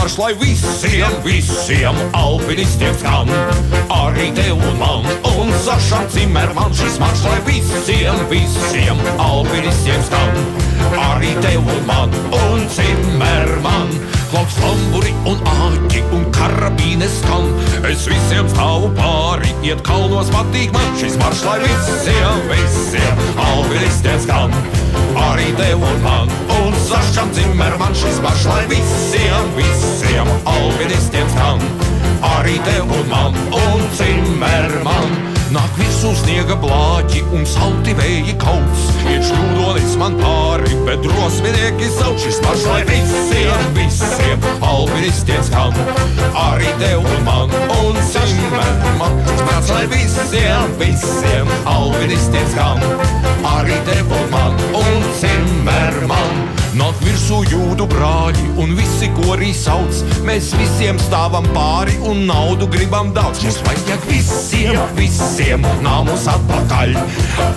marš, lai visiem, visiem alpinistiem skan. Arī tev un man un Sašam Cimerman šis marš, lai visiem, visiem alpinistiem skan. Arī tev un man un Cimerman. Klauks tamburi un āķi un karabīnes skan. Es visiem stāvu pāri, iet kalnos patīk man šis marš, lai visiem, visiem alpinistiem skan. Arī tev un man un Sašam Cimerman šis marš, lai visiem, visiem alpinistiem skan. Arī tev un man un Cimerman. Nāk virsū sniega blāķi un salti vēji kauts. Iet šķūdonis man pāri, bet drosminieki sauc šis marš, lai visiem, visiem alpinistiem skan. Arī tev un man un Cimerman šis marš, lai visiem, visiem alpinistiem skan. Arī tev un man un Cimerman. Nāk virsū jūdu brāļi un visi korī sauc. Mēs visiem stāvam pāri un naudu gribam daudz. Mums vajag visiem, visiem namus atpakaļ.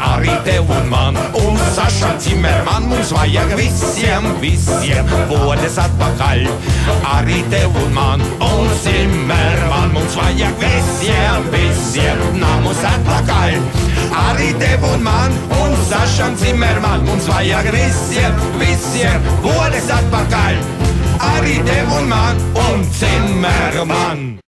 Arī tev un man un Sašam Cimerman. Mums vajag visiem, visiem bodes atpakaļ. Arī tev un man un Cimerman. Mums vajag visiem, visiem namus atpakaļ. Arī tev un man un Sašam Cimerman. Mums vajag visiem, visiem bodes atpakaļ. Arī tev un man un Cimerman.